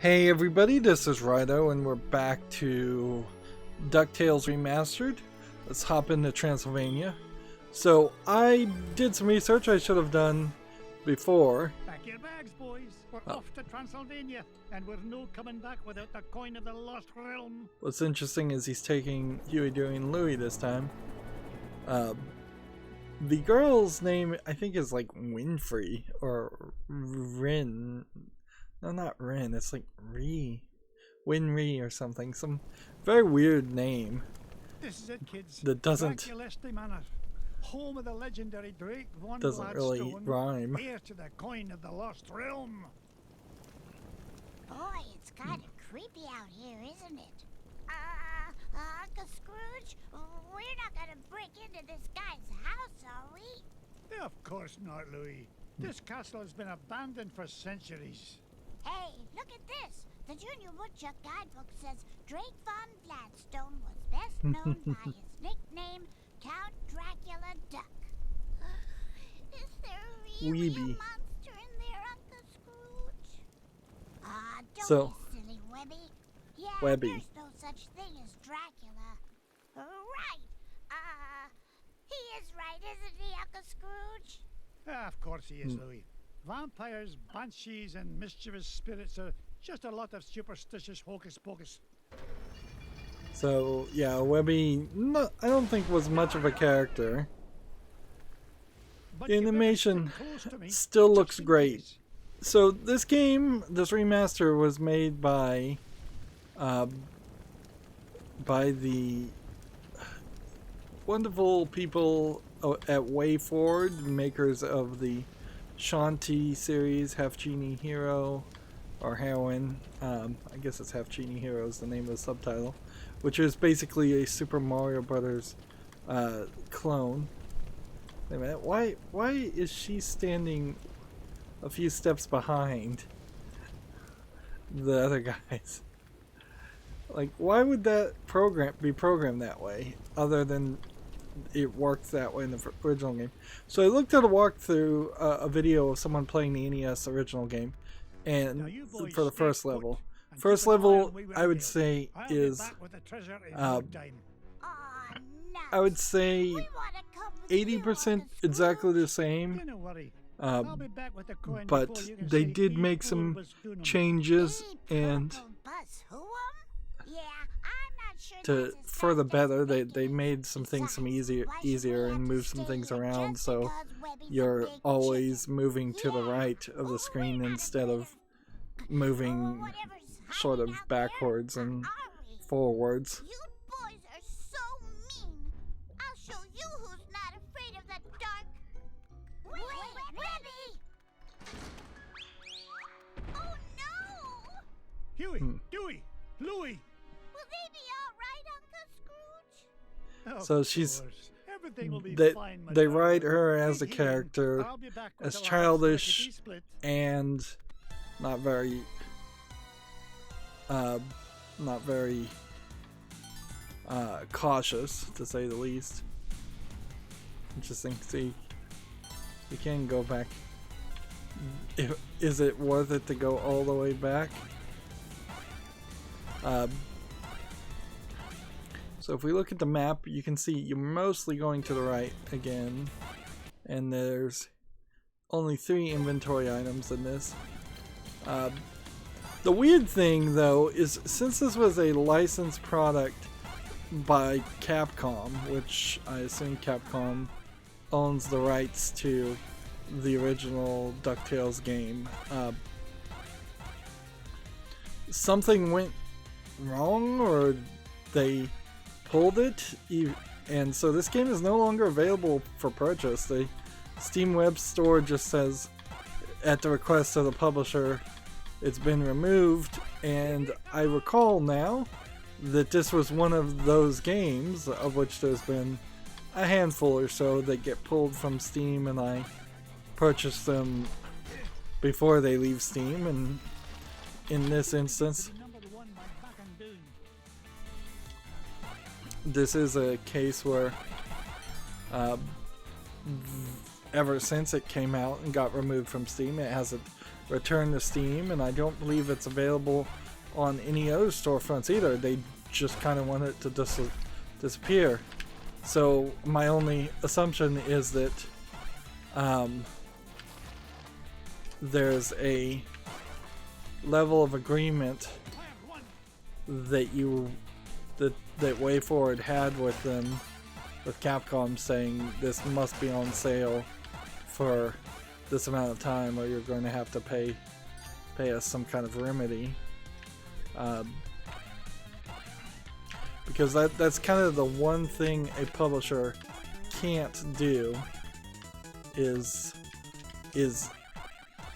Hey everybody, this is Rydo and we're back to DuckTales Remastered. Let's hop into Transylvania. So I did some research I should have done before. Pack your bags, boys. We're off to Transylvania, and we're no coming back without the coin of the lost realm. What's interesting is he's taking Huey, Dewey and Louie this time. The girl's name I think is like Winfrey or Rin. No, not Rin. It's like Winry or something. Some very weird name. This is it, kids. That doesn't Manor, home of the legendary Drake Von doesn't really Gladstone, rhyme. heir to the coin of the lost realm. Boy, it's kind of creepy out here, isn't it? Uncle Scrooge, we're not gonna break into this guy's house, are we? Of course not, Louie. This castle has been abandoned for centuries. Hey, look at this. The Junior Woodchuck guidebook says Drake Von Gladstone was best known by his nickname, Count Dracula Duck. Is there really a monster in there, Uncle Scrooge? Don't be silly, Webby. Yeah, there's no such thing as Dracula. Right. He is right, isn't he, Uncle Scrooge? Of course he is, Louie. Vampires, banshees, and mischievous spirits are just a lot of superstitious hocus pocus. So yeah, Webby, I don't think was much of a character. The animation still looks great. So this game, this remaster, was made by the wonderful people at WayForward, makers of the Shanti series, Half Genie Hero, or Heroine. I guess it's Half Genie Hero is the name of the subtitle, which is basically a Super Mario Brothers clone. Wait a minute, why is she standing a few steps behind the other guys? Like, why would that be programmed that way, other than it works that way in the original game? So I looked at a walkthrough, a video of someone playing the NES original game, and for the first level. First level, I would say, is I would say 80% exactly the same, but they did make some changes, and for the better, they made some things easier and moved some things around, so you're always moving to the right of the screen instead of moving sort of backwards and forwards. You boys are so mean. I'll show you who's not afraid of the dark. Webby! Oh no! Huey, Dewey, Louie. Will they be all right, Uncle Scrooge? So she's fine, they write her as a character as childish and not very cautious, to say the least. Interesting. See, you can go back. Is it worth it to go all the way back? So if we look at the map, you can see you're mostly going to the right again, and there's only 3 inventory items in this. The weird thing, though, is since this was a licensed product by Capcom, which I assume Capcom owns the rights to the original DuckTales game, something went wrong, or they pulled it, and so this game is no longer available for purchase. The Steam web store just says, at the request of the publisher, it's been removed. And I recall now that this was one of those games, of which there's been a handful or so that get pulled from Steam, and I purchased them before they leave Steam. And in this instance, this is a case where ever since it came out and got removed from Steam, it hasn't return to Steam, and I don't believe it's available on any other storefronts either. They just kind of want it to disappear. So my only assumption is that there's a level of agreement that that WayForward had with them, with Capcom, saying this must be on sale for this amount of time, or you're going to have to pay us some kind of remedy. Because that's kind of the one thing a publisher can't do is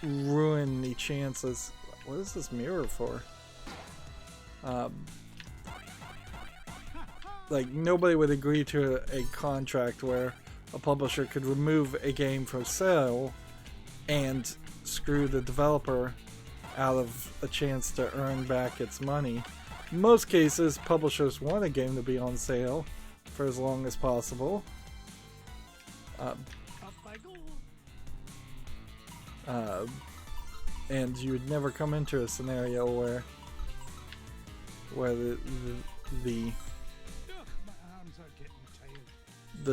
ruin the chances. What is this mirror for? Like, nobody would agree to a contract where a publisher could remove a game for sale and screw the developer out of a chance to earn back its money. In most cases, publishers want a game to be on sale for as long as possible. And you would never come into a scenario where the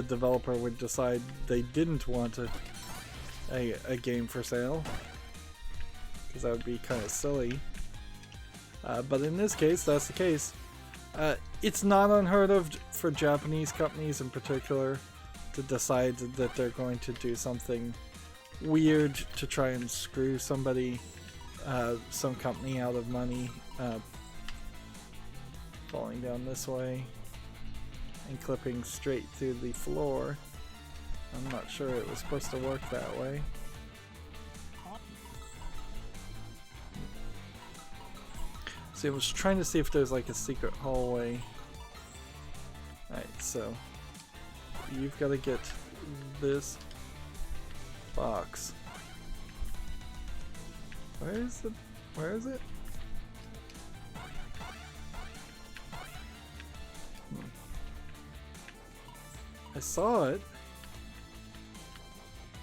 developer would decide they didn't want a game for sale, because that would be kind of silly. But in this case, that's the case. It's not unheard of for Japanese companies in particular to decide that they're going to do something weird to try and screw somebody, some company out of money. Falling down this way and clipping straight through the floor. I'm not sure it was supposed to work that way. See, I was trying to see if there's like a secret hallway. Alright, so you've got to get this box. Where is it? I saw it,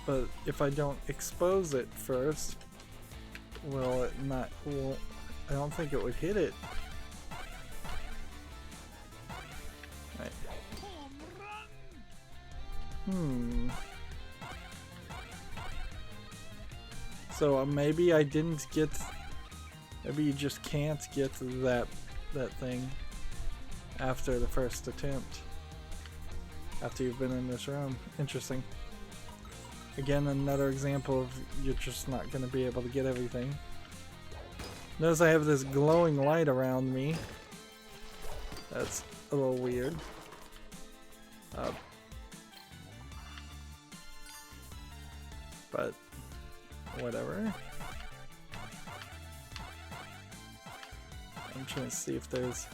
but if I don't expose it first, will it not? I don't think it would hit it. Right. So maybe I didn't get. Maybe you just can't get that thing after the first attempt. After you've been in this room. Interesting. Again, another example of you're just not going to be able to get everything. Notice I have this glowing light around me. That's a little weird. But whatever. I'm trying to see if there's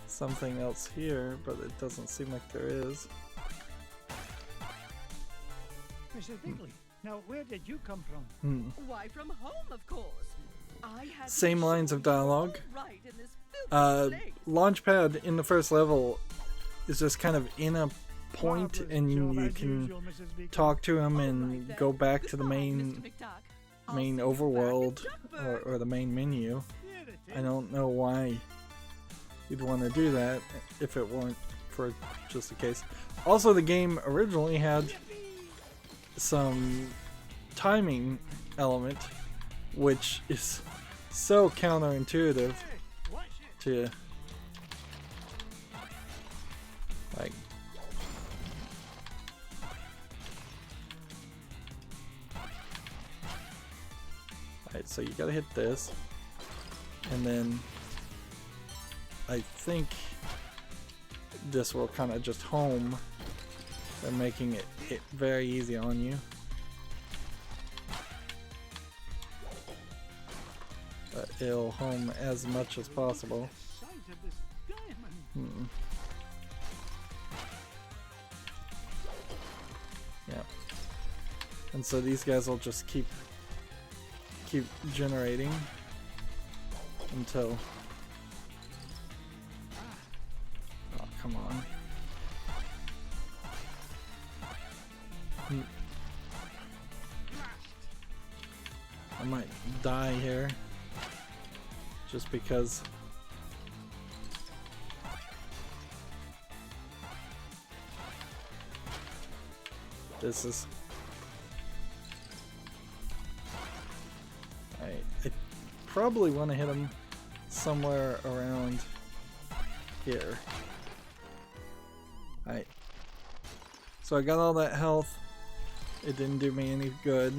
something else here, but it doesn't seem like there is. Mrs. Bingley, now where did you come from? Why, from home, of course. I had Same lines of dialogue. right in this filthy place. Launchpad in the first level is just kind of in a point, Marvelous and job you as can usual, Mrs. Bingley. talk to him All and right, then. go back to the Goodbye, main Mr. McDuck. I'll see you back overworld at Duckburg. or the main menu. Here it I is. don't know why you'd want to do that if it weren't for just the case. Also, the game originally had some timing element, which is so counterintuitive Watch it. to like Alright, so you gotta hit this, and then I think this will kind of just home. They're making it very easy on you. But it'll home as much as possible. Size of this diamond. Yeah. And so these guys will just keep generating until. Oh, come on. I might die here. Just because. This is. I probably want to hit him somewhere around here. Alright. So I got all that health. It didn't do me any good.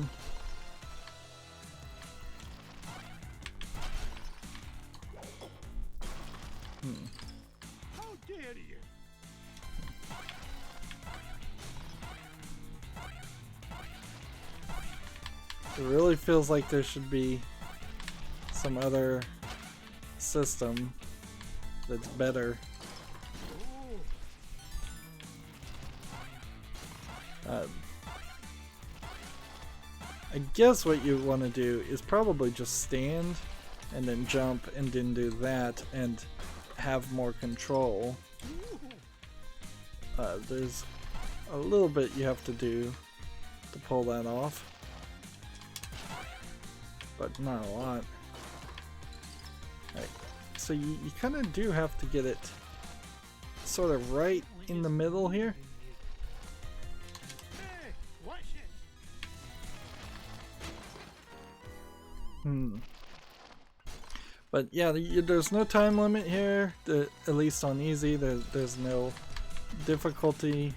How dare you? It really feels like there should be some other system that's better. I guess what you want to do is probably just stand and then jump and then do that and have more control. There's a little bit you have to do to pull that off, but not a lot. Right. So you kind of do have to get it sort of right in the middle here. Hey, watch it. But yeah, there's no time limit here, at least on easy. There's no difficulty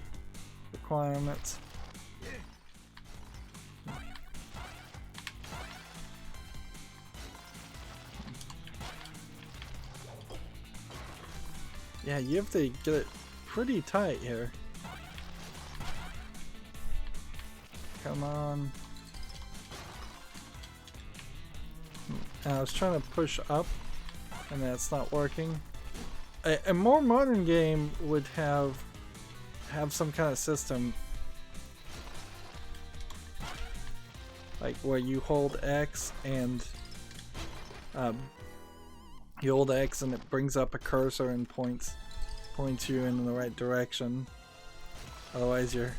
requirements. Yeah, you have to get it pretty tight here. Come on. I was trying to push up, and that's not working. A more modern game would have some kind of system, like where you hold X and you hold X and it brings up a cursor and points you in the right direction. Otherwise, you're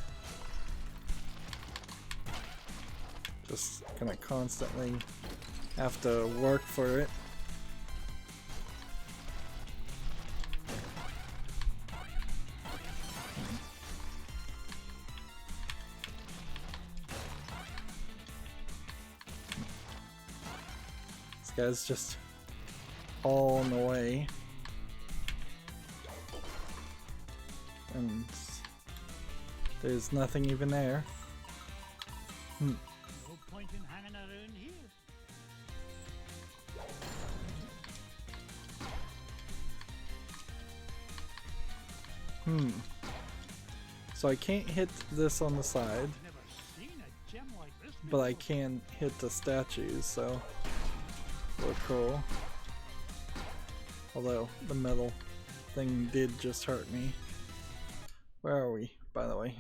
just gonna constantly have to work for it. This guy's just all in the way. And there's nothing even there. No point in hanging around here. So I can't hit this on the side, Never seen a gem like this but I before. can hit the statues, so we're cool. Although the metal thing did just hurt me. Where are we, by the way?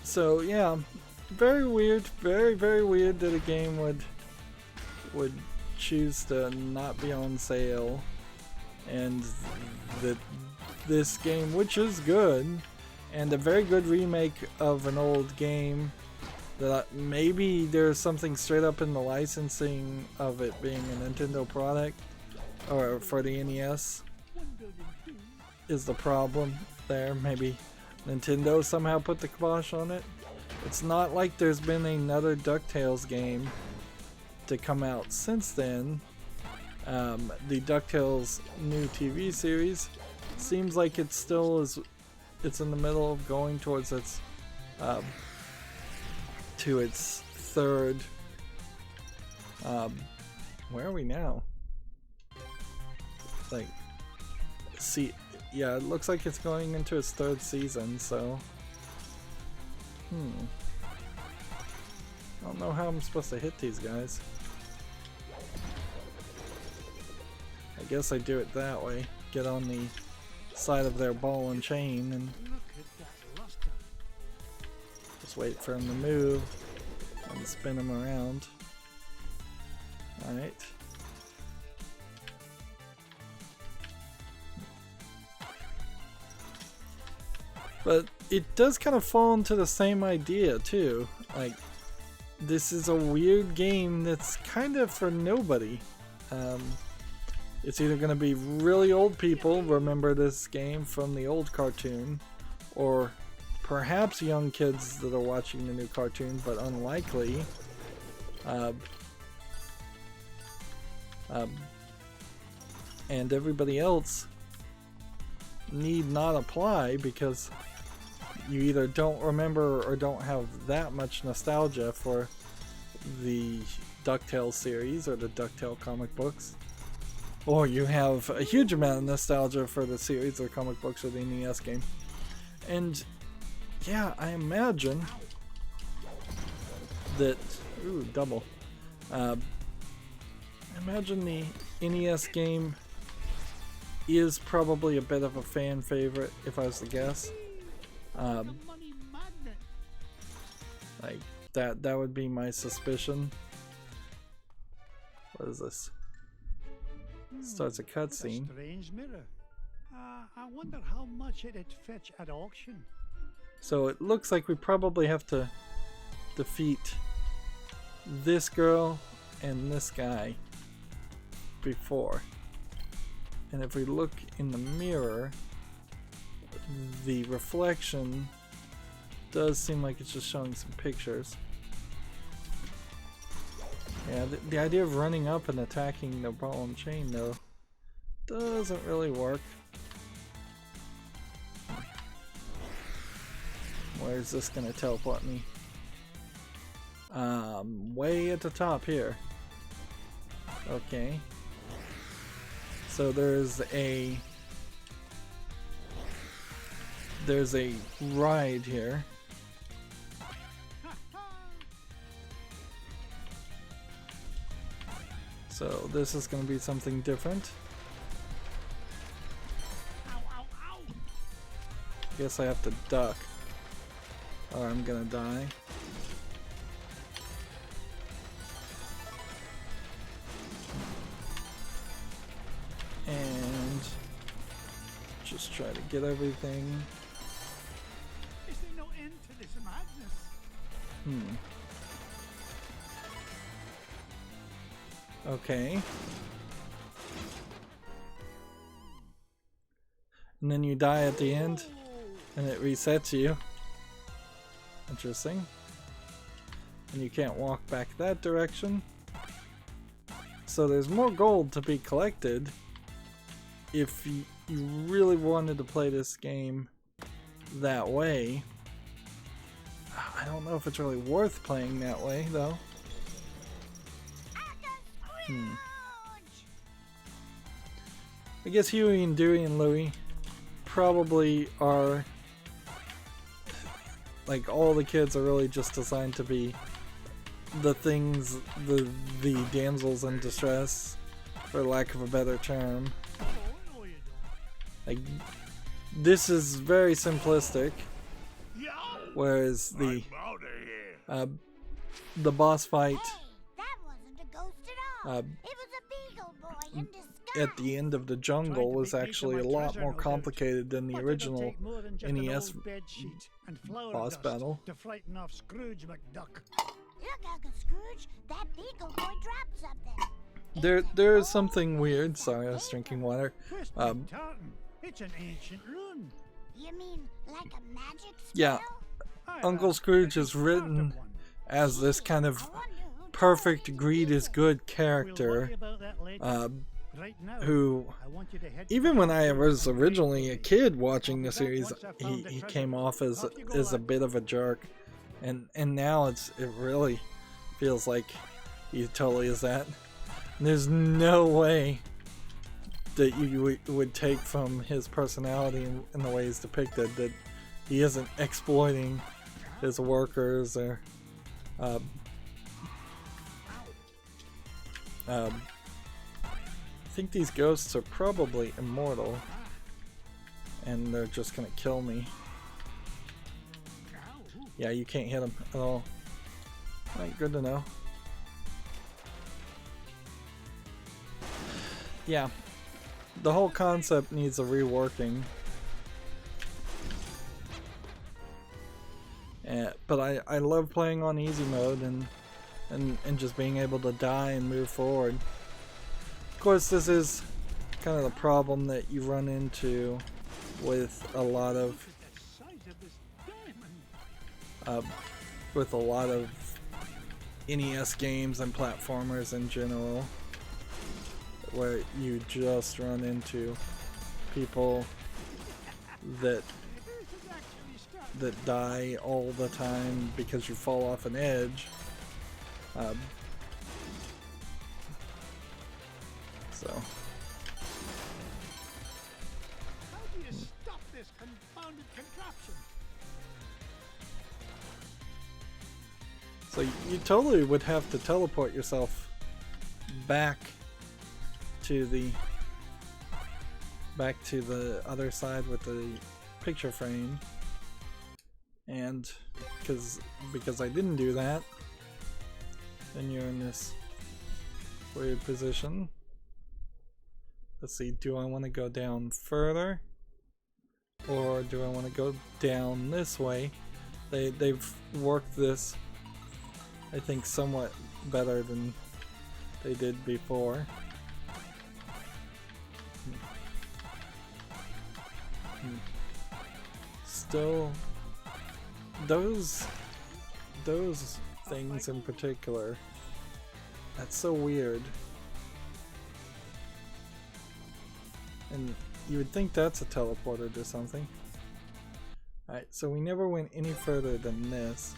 So yeah, very weird, very weird that a game would choose to not be on sale, and that this game, which is good, and a very good remake of an old game, that maybe there's something straight up in the licensing of it being a Nintendo product, or for the NES, is the problem there. Maybe Nintendo somehow put the kibosh on it. It's not like there's been another DuckTales game to come out since then. The DuckTales new TV series seems like it still is. It's in the middle of going towards its to its third. Where are we now? Like, see, yeah, it looks like it's going into its third season. So, I don't know how I'm supposed to hit these guys. I guess I do it that way. Get on the side of their ball and chain and Look at that luster. just wait for him to move and spin him around. Alright. But it does kind of fall into the same idea too. Like, this is a weird game that's kind of for nobody. It's either going to be really old people remember this game from the old cartoon, or perhaps young kids that are watching the new cartoon, but unlikely. And everybody else need not apply because you either don't remember or don't have that much nostalgia for the DuckTales series or the DuckTales comic books, or you have a huge amount of nostalgia for the series or comic books or the NES game. And yeah, I imagine that, ooh, double. I imagine the NES game is probably a bit of a fan favorite, if I was to guess. Like that would be my suspicion. What is this? Starts a cutscene. Strange mirror. I wonder how much it'd fetch at auction. So it looks like we probably have to defeat this girl and this guy before. And if we look in the mirror, the reflection does seem like it's just showing some pictures. Yeah, the idea of running up and attacking the ball and chain though doesn't really work. Where is this gonna teleport me? Way at the top here. Okay. So there's a ride here. So this is going to be something different. Guess I have to duck or I'm gonna die. And just try to get everything. Is there no end to this madness? Okay. And then you die at the end and it resets you. Interesting. And you can't walk back that direction. So there's more gold to be collected if you really wanted to play this game that way. I don't know if it's really worth playing that way though. I guess Huey and Dewey and Louie probably are, like, all the kids are really just designed to be the things, the damsels in distress, for lack of a better term. Like, this is very simplistic, whereas the boss fight It was a beagle boy in disguise. at the end of the jungle was actually a lot more complicated than the original NES boss battle. To frighten off Scrooge McDuck. Look, Uncle Scrooge, that beagle boy dropped something. There is something weird. Sorry, I was drinking water. It's an ancient rune. You mean like a magic spell? Yeah, Uncle Scrooge is written as this kind of perfect greed is good character, who, even when I was originally a kid watching the series, he came off as a bit of a jerk, and now it really feels like he totally is that. There's no way that you would take from his personality and the way he's depicted that he isn't exploiting his workers or I think these ghosts are probably immortal and they're just gonna kill me. Yeah, you can't hit them at all. Alright, good to know. Yeah, the whole concept needs a reworking. But I love playing on easy mode and just being able to die and move forward. Of course, this is kind of the problem that you run into with a lot of NES games and platformers in general, where you just run into people that die all the time because you fall off an edge. So How do you stop this confounded contraption? So you totally would have to teleport yourself back to the other side with the picture frame, and because I didn't do that, then you're in this weird position. Let's see, do I want to go down further, or do I want to go down this way? They've worked this, I think, somewhat better than they did before. Still, those things in particular, that's so weird. And you would think that's a teleporter to something. Alright, so we never went any further than this.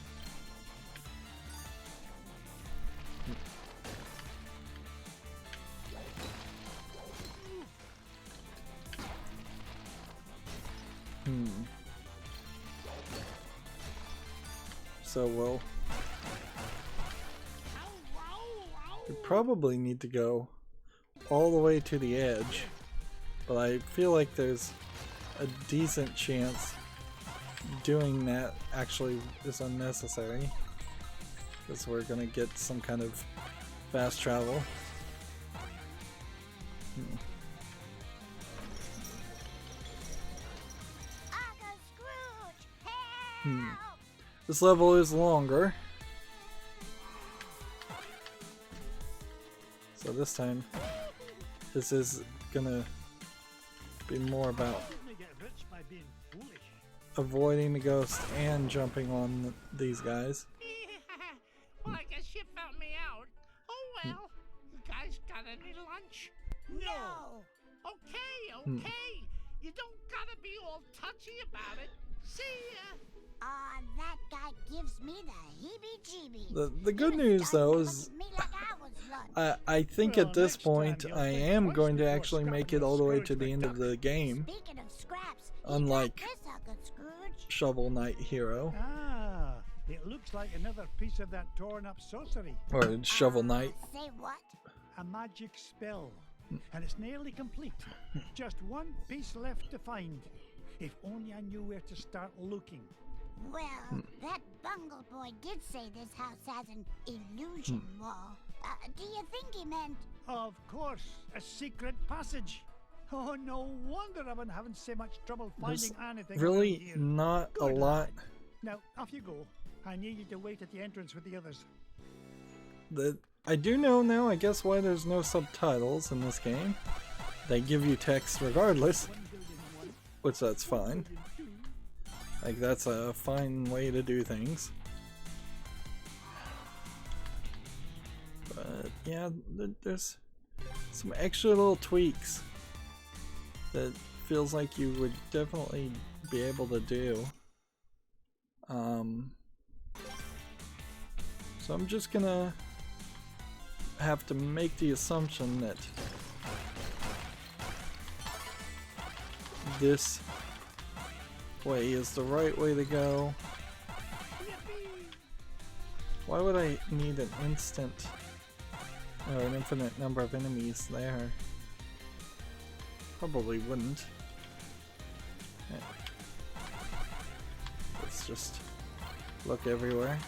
So we'll we probably need to go all the way to the edge, but I feel like there's a decent chance doing that actually is unnecessary, because we're gonna get some kind of fast travel. Uncle Scrooge, help! This level is longer, so this time this is gonna be more about avoiding the ghost and jumping on these guys. Well, I guess you found me out. Oh well, you guys got any lunch? No! Okay. You don't gotta be all touchy about it. See ya. Aw, that guy gives me the heebie-jeebies. The good news though is I think at this point I am going to actually make it all the way to the end of the game, Speaking of scraps, unlike this Uncle Scrooge. Shovel Knight Hero, Ah, it looks like another piece of that torn up sorcery. or Shovel Knight. Say what? A magic spell. And it's nearly complete. Just one piece left to find. If only I knew where to start looking. Well, that bungle boy did say this house has an illusion wall. Do you think he meant? Of course, a secret passage. Oh, no wonder I've been having so much trouble There's finding anything really around here. not a Good lot lad. Now, off you go. I need you to wait at the entrance with the others. that I do know now, I guess, why there's no subtitles in this game. They give you text regardless, which that's fine. Like, that's a fine way to do things. But yeah, there's some extra little tweaks that feels like you would definitely be able to do. So I'm just gonna have to make the assumption that this way is the right way to go. Why would I need an instant or an infinite number of enemies there? Probably wouldn't. Okay. Let's just look everywhere.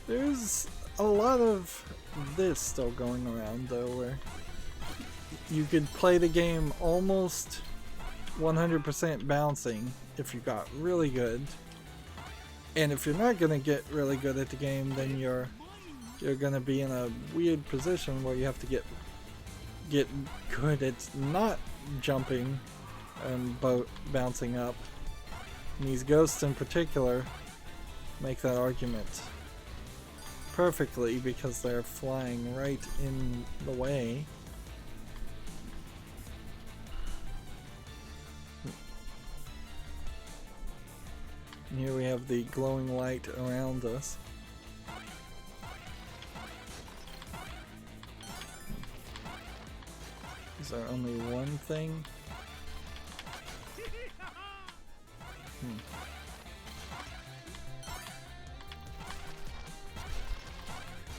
There's a lot of this still going around though, where you could play the game almost 100% bouncing if you got really good. And if you're not gonna get really good at the game, then you're gonna be in a weird position where you have to get good at not jumping and bouncing up. And these ghosts in particular make that argument perfectly because they're flying right in the way. And here we have the glowing light around us. Is there only one thing?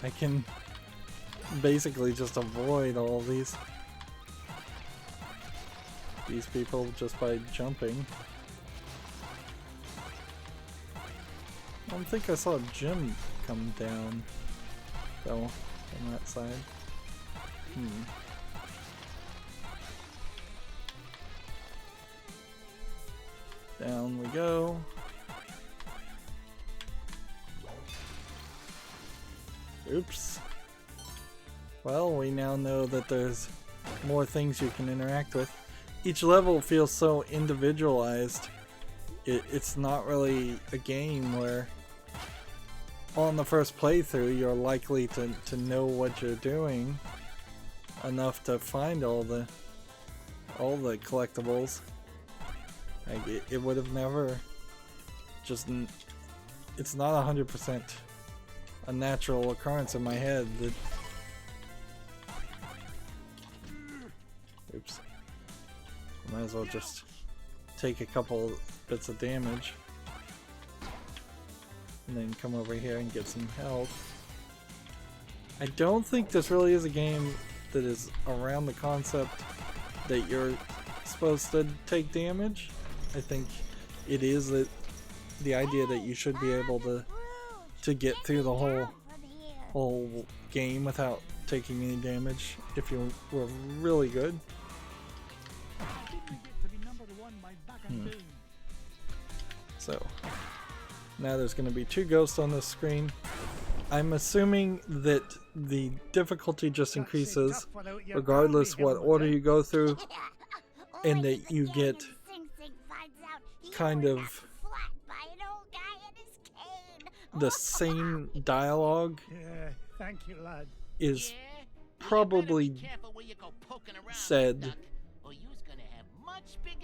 I can basically just avoid all these people just by jumping. I don't think I saw Jim come down though on that side. Down we go. Oops. Well, we now know that there's more things you can interact with. Each level feels so individualized. It's not really a game where on the first playthrough you're likely to know what you're doing enough to find all the collectibles. Like it would have never just, it's not 100% a natural occurrence in my head that, oops, might as well just take a couple bits of damage and then come over here and get some health. I don't think this really is a game that is around the concept that you're supposed to take damage. I think it is that the idea that you should be able to get through the whole game without taking any damage if you were really good. So now there's going to be 2 ghosts on this screen. I'm assuming that the difficulty just increases regardless what order you go through, and that you get kind of the same dialogue is probably said,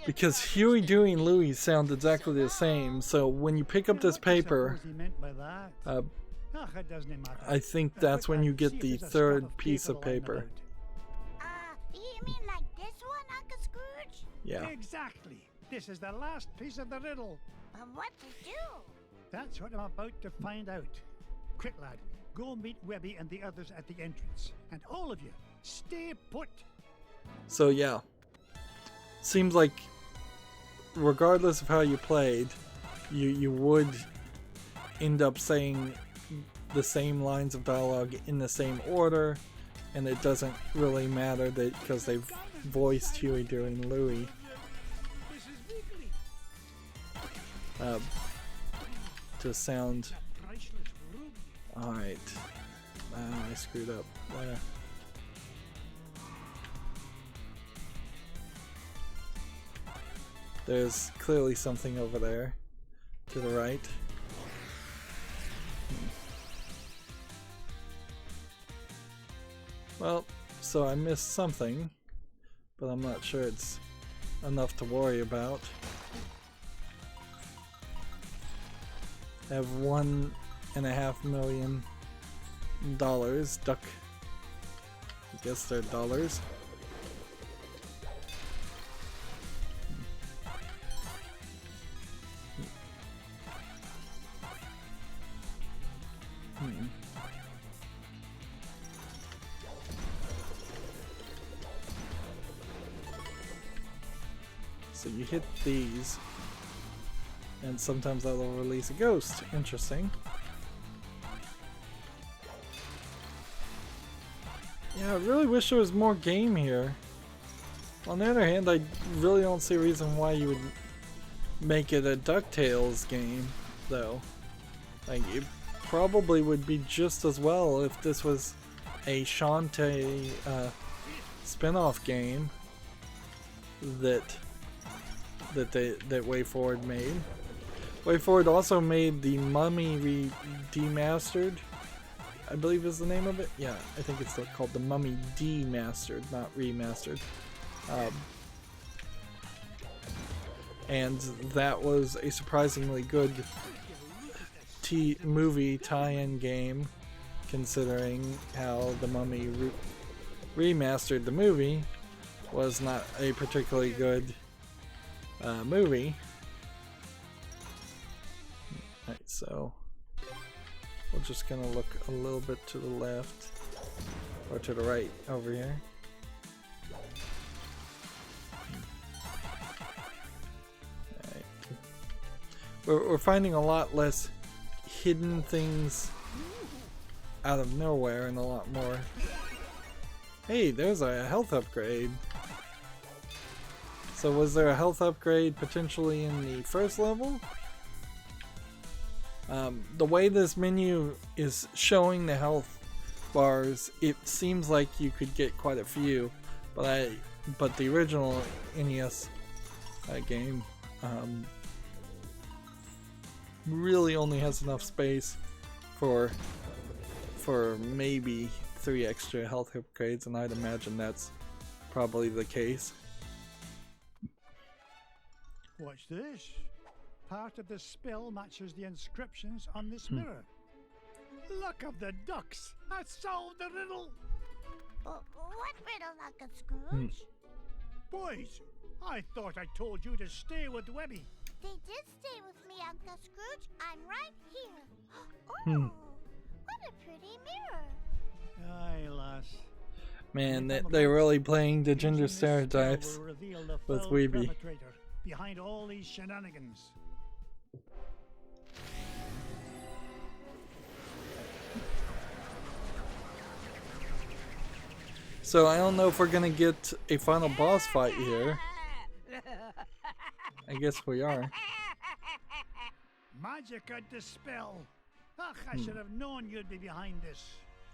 because Huey, Dewey, and Louie sound exactly the same. So when you pick up this paper, I think that's when you get the 3rd piece of paper. You mean like this one, Uncle Scrooge? Yeah. Exactly. This is the last piece of the riddle. What to do? That's what I'm about to find out. Quick, lad. Go meet Webby and the others at the entrance. And all of you, stay put. So yeah. Seems like regardless of how you played, you would end up saying the same lines of dialogue in the same order, and it doesn't really matter that because they've voiced Huey, Dewey, and Louie. To sound. Alright. I screwed up there. There's clearly something over there to the right. Well, so I missed something, but I'm not sure it's enough to worry about. I have $1.5 million. Duck. I guess they're dollars. So you hit these, and sometimes that will release a ghost. Interesting. Yeah, I really wish there was more game here. On the other hand, I really don't see a reason why you would make it a DuckTales game, though. Like, it probably would be just as well if this was a Shantae spin-off game that WayForward made. WayForward also made the Mummy Demastered, I believe is the name of it. Yeah, I think it's called the Mummy Demastered, not Remastered. And that was a surprisingly good movie tie-in game, considering how the Mummy Remastered, the movie, was not a particularly good movie. Right, so we're just gonna look a little bit to the left, or to the right over here. Right. We're finding a lot less hidden things out of nowhere and a lot more. Hey, there's a health upgrade. So was there a health upgrade potentially in the first level? The way this menu is showing the health bars, it seems like you could get quite a few, but the original NES game really only has enough space for maybe 3 extra health upgrades, and I'd imagine that's probably the case. What's this? Part of the spell matches the inscriptions on this mirror. Luck of the ducks! I solved the riddle! What riddle, Uncle Scrooge? Boys, I thought I told you to stay with Webby. They did stay with me, Uncle Scrooge. I'm right here. Oh, what a pretty mirror. Aye, lass. Man, they're really playing the gender stereotypes with Weeby. Behind all these shenanigans. So I don't know if we're gonna get a final boss fight here. I guess we are. Magic a dispel. Ach, I should have known you'd be behind this.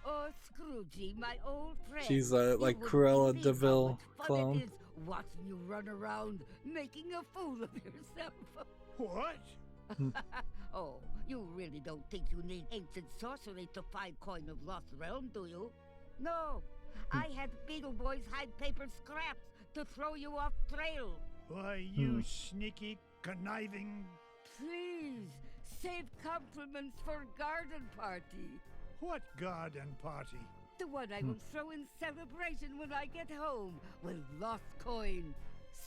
Oh, Scroogey, my old friend. She's like Cruella de Vil clone. It is watching you run around making a fool of yourself. What? Oh, you really don't think you need ancient sorcery to find coin of lost realm, do you? No, I had Beetle Boys hide paper scraps to throw you off trail. Why, you sneaky, conniving... Please, save compliments for garden party. What garden party? The one I will throw in celebration when I get home with lost coin.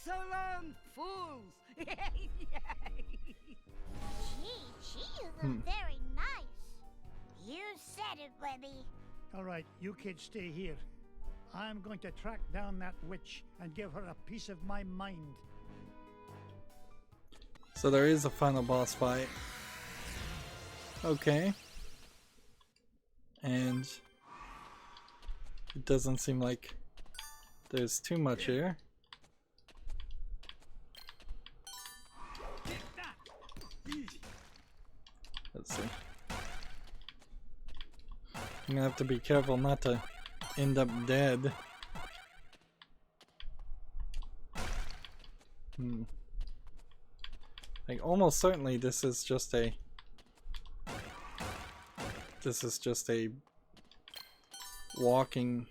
So long, fools! Gee, she is very nice. You said it, Webby. All right, you kids stay here. I'm going to track down that witch and give her a piece of my mind. So there is a final boss fight. Okay. And it doesn't seem like there's too much here. Let's see. I'm gonna have to be careful not to end up dead. Like, almost certainly this is just a walking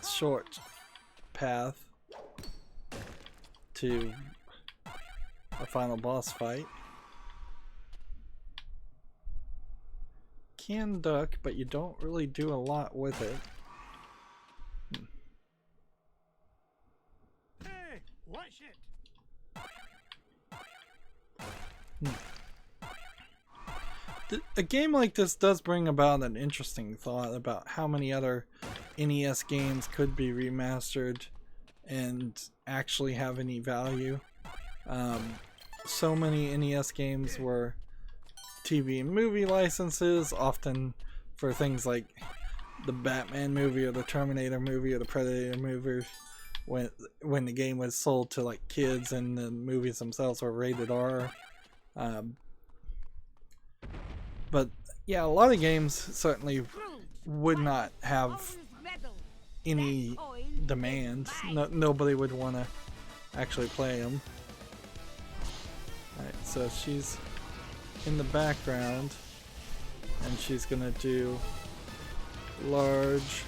short path to a final boss fight. Can duck, but you don't really do a lot with it. Hey, watch it! A game like this does bring about an interesting thought about how many other NES games could be remastered and actually have any value. So many NES games were TV and movie licenses, often for things like the Batman movie or the Terminator movie or the Predator movie when the game was sold to like kids and the movies themselves were rated R. But yeah, a lot of games certainly would not have any demand. Nobody would want to actually play them. Alright, so she's in the background and she's gonna do large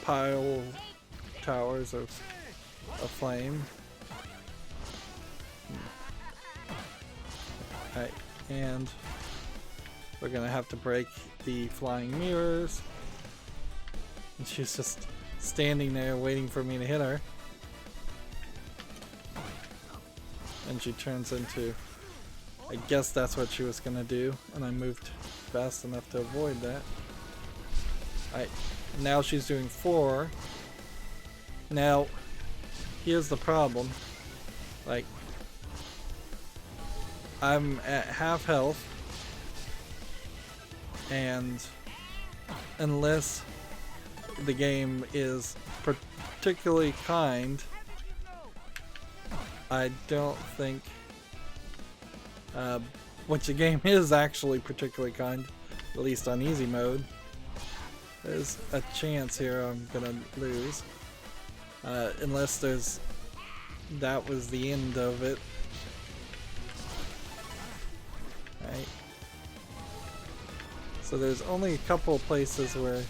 pile towers of flame. Alright, and we're gonna have to break the flying mirrors. And she's just standing there waiting for me to hit her. And she turns into, I guess that's what she was gonna do, and I moved fast enough to avoid that. Alright, now she's doing 4. Now, here's the problem. Like, I'm at half health, and unless the game is particularly kind, I don't think which the game is actually particularly kind, at least on easy mode. There's a chance here I'm gonna lose, unless that was the end of it. Right. So there's only a couple of places where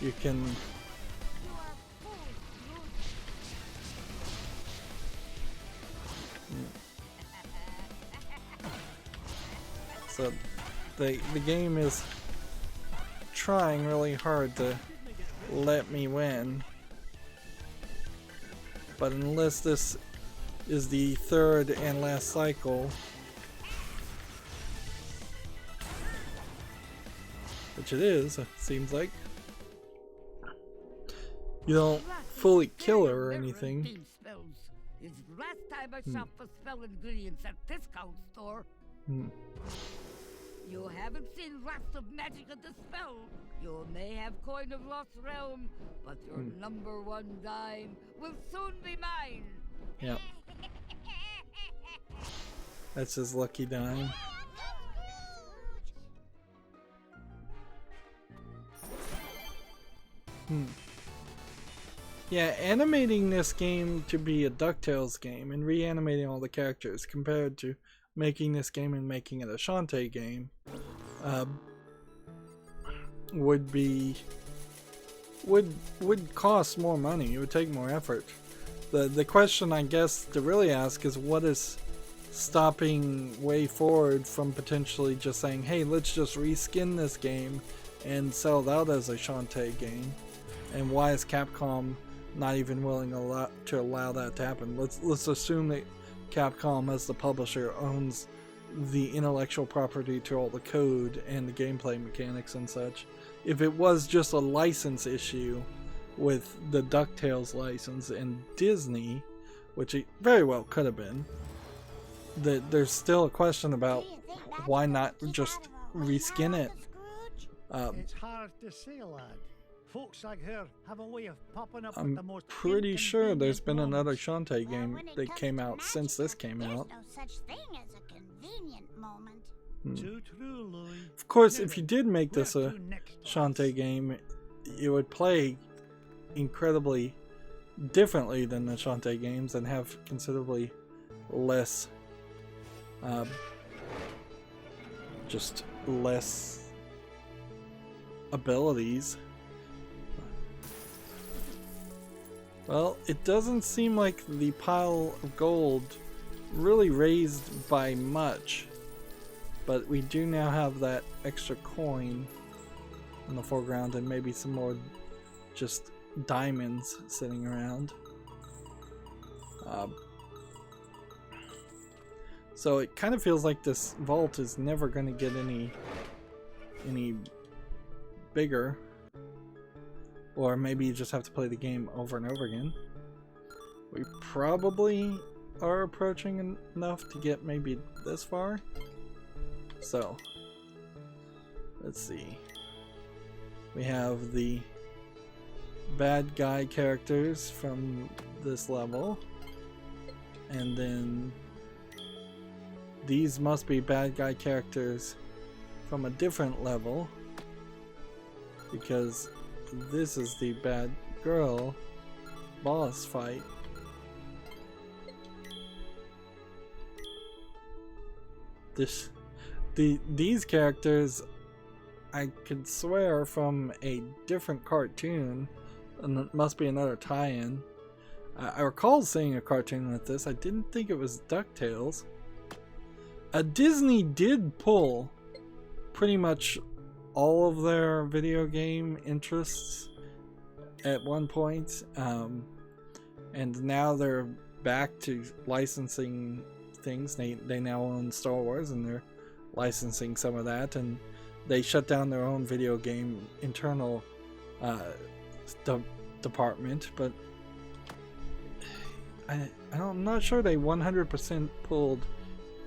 you can so the game is trying really hard to let me win, but unless this is the third and last cycle, which it is, it seems like, you don't fully kill her or anything. It's the last time I shop for spell ingredients at discount store. You haven't seen lots of magic of the spell. You may have coin of lost realm, but your number 1 dime will soon be mine. Yep. That's his lucky dime. Yeah, animating this game to be a DuckTales game and reanimating all the characters compared to making this game and making it a Shantae game would cost more money. It would take more effort. The question I guess to really ask is, what is stopping Way Forward from potentially just saying, hey, let's just reskin this game and sell it out as a Shantae game? And why is Capcom not even willing to allow that to happen? Let's assume that Capcom, as the publisher, owns the intellectual property to all the code and the gameplay mechanics and such. If it was just a license issue with the DuckTales license and Disney, which it very well could have been, that there's still a question about why not just reskin it. It's hard to say, lad. Folks like her have a way of popping up I'm at the most pretty sure there's been another moments. Shantae game that came out since this came out. There's no such thing as a convenient moment. Too true, Louie. Of course, if you did make this Where a to next, Shantae lads? game, it would play incredibly differently than the Shantae games and have considerably less just less abilities. Well, it doesn't seem like the pile of gold really raised by much, but we do now have that extra coin in the foreground and maybe some more just diamonds sitting around. So it kind of feels like this vault is never going to get any bigger. Or maybe you just have to play the game over and over again. We probably are approaching enough to get maybe this far. So, let's see. We have the bad guy characters from this level, and then these must be bad guy characters from a different level, because this is the bad girl boss fight. These characters, I could swear, from a different cartoon, and it must be another tie-in. I recall seeing a cartoon with this. I didn't think it was DuckTales. Disney did pull pretty much all of their video game interests at one point, and now they're back to licensing things. They now own Star Wars, and they're licensing some of that, and they shut down their own video game internal department, but I'm not sure they 100% pulled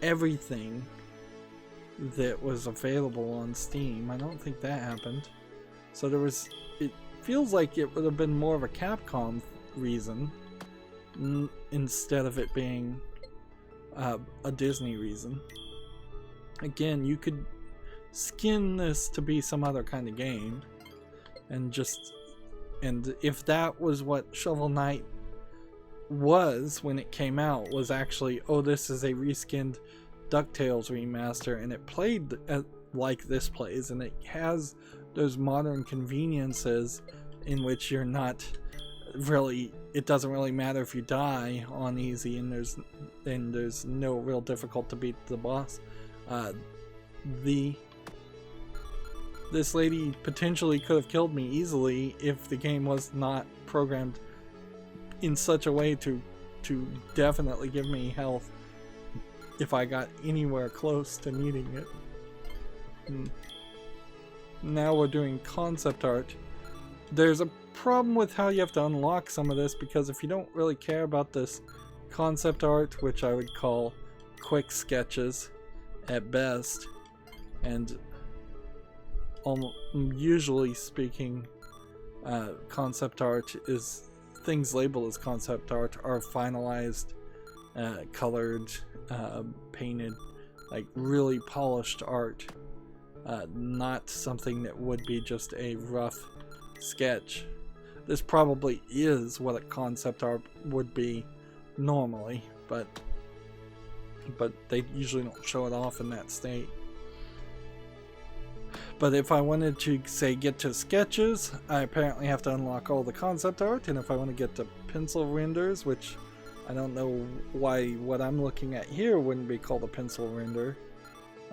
everything that was available on Steam. I don't think that happened. So it feels like it would have been more of a Capcom reason instead of it being a Disney reason. Again, you could skin this to be some other kind of game, and if that was what Shovel Knight was when it came out, was actually, oh, this is a reskinned DuckTales remaster, and it played like this plays, and it has those modern conveniences in which you're not really, it doesn't really matter if you die on easy, and there's no real difficult to beat the boss. This lady potentially could have killed me easily if the game was not programmed in such a way to definitely give me health if I got anywhere close to needing it. Now we're doing concept art. There's a problem with how you have to unlock some of this, because if you don't really care about this concept art, which I would call quick sketches at best, and usually speaking, concept art is things labeled as concept art are finalized, colored, painted, like really polished art, not something that would be just a rough sketch. This probably is what a concept art would be normally, but they usually don't show it off in that state. But if I wanted to, say, get to sketches, I apparently have to unlock all the concept art, and if I want to get to pencil renders, which I don't know why what I'm looking at here wouldn't be called a pencil render,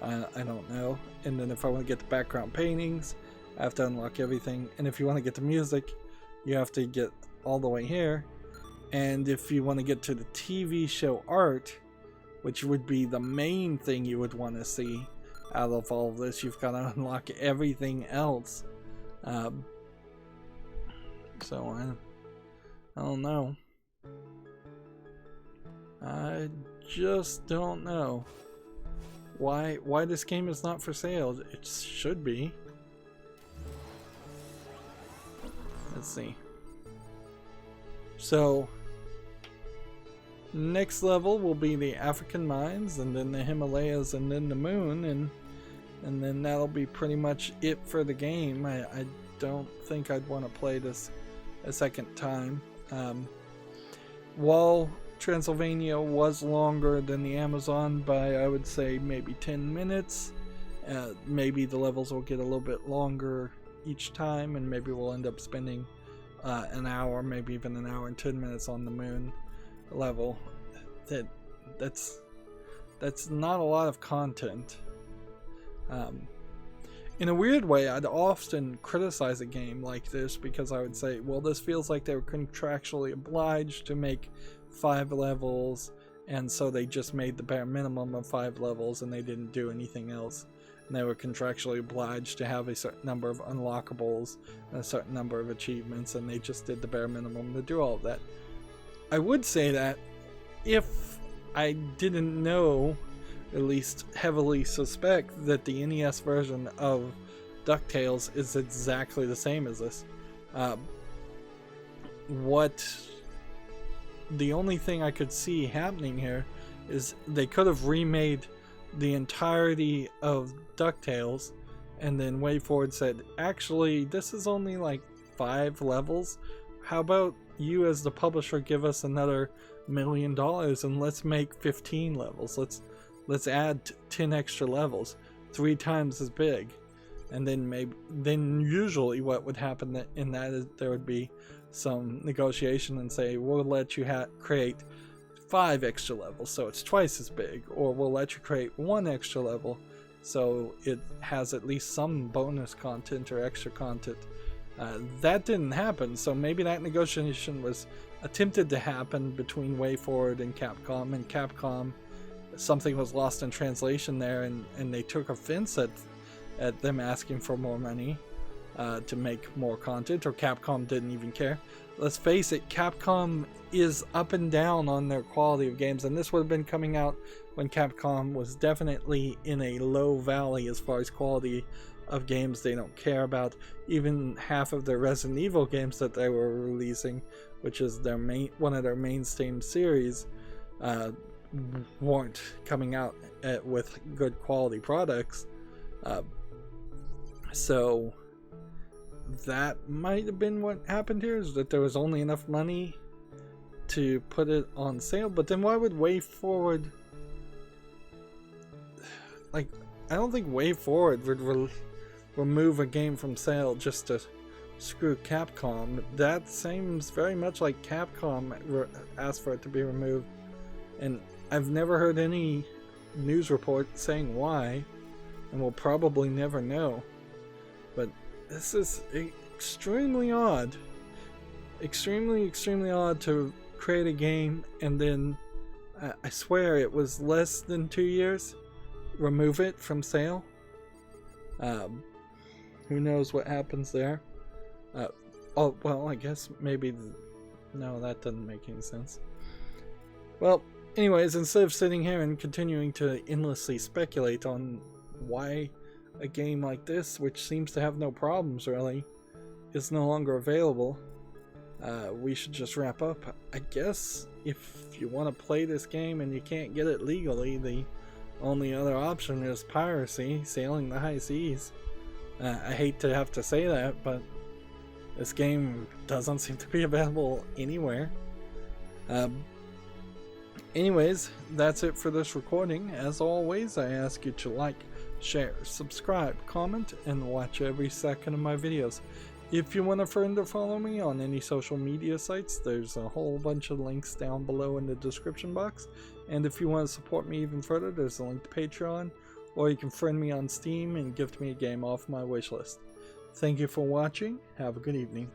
I don't know. And then if I want to get to background paintings, I have to unlock everything, and if you want to get to music, you have to get all the way here. And if you want to get to the TV show art, which would be the main thing you would want to see out of all of this, you've got to unlock everything else. So I don't know. I just don't know why this game is not for sale. It should be. Let's see. So next level will be the African mines, and then the Himalayas, and then the moon, and then that'll be pretty much it for the game. I don't think I'd want to play this a second time. While Transylvania was longer than the Amazon by, I would say, maybe 10 minutes, maybe the levels will get a little bit longer each time, and maybe we'll end up spending an hour, maybe even an hour and 10 minutes on the moon level. That's not a lot of content. In a weird way, I'd often criticize a game like this, because I would say, well, this feels like they were contractually obliged to make 5 levels, and so they just made the bare minimum of 5 levels and they didn't do anything else. And they were contractually obliged to have a certain number of unlockables and a certain number of achievements, and they just did the bare minimum to do all of that. I would say that if I didn't know, at least heavily suspect, that the NES version of DuckTales is exactly the same as this. what the only thing I could see happening here is they could have remade the entirety of DuckTales, and then WayForward said, actually, this is only like 5 levels. How about you as the publisher give us another $1 million and let's make 15 levels. Let's add 10 extra levels, 3 times as big. And then usually what would happen in that is there would be some negotiation and say, we'll let you create 5 extra levels so it's twice as big, or we'll let you create 1 extra level so it has at least some bonus content or extra content. That didn't happen, so maybe that negotiation was attempted to happen between WayForward and Capcom, something was lost in translation there, and they took offense at them asking for more money to make more content, or Capcom didn't even care. Let's face it, Capcom is up and down on their quality of games, and this would have been coming out when Capcom was definitely in a low valley as far as quality of games they don't care about. Even half of their Resident Evil games that they were releasing, which is one of their mainstream series, weren't coming out with good quality products. So that might have been what happened here, is that there was only enough money to put it on sale. But then why would WayForward, like, I don't think WayForward would remove a game from sale just to screw Capcom. That seems very much like Capcom asked for it to be removed, and I've never heard any news report saying why, and we'll probably never know. But this is extremely odd. Extremely odd to create a game and then, I swear it was less than 2 years, remove it from sale. Who knows what happens there. Oh, well, I guess maybe... No, that doesn't make any sense. Well, anyways, instead of sitting here and continuing to endlessly speculate on why a game like this, which seems to have no problems really, is no longer available, we should just wrap up. I guess if you want to play this game and you can't get it legally, the only other option is piracy, sailing the high seas. I hate to have to say that, but this game doesn't seem to be available anywhere. Anyways, that's it for this recording. As always, I ask you to like, share, subscribe, comment, and watch every second of my videos. If you want a friend to follow me on any social media sites, there's a whole bunch of links down below in the description box. And if you want to support me even further, there's a link to Patreon, or you can friend me on Steam and gift me a game off my wishlist. Thank you for watching. Have a good evening.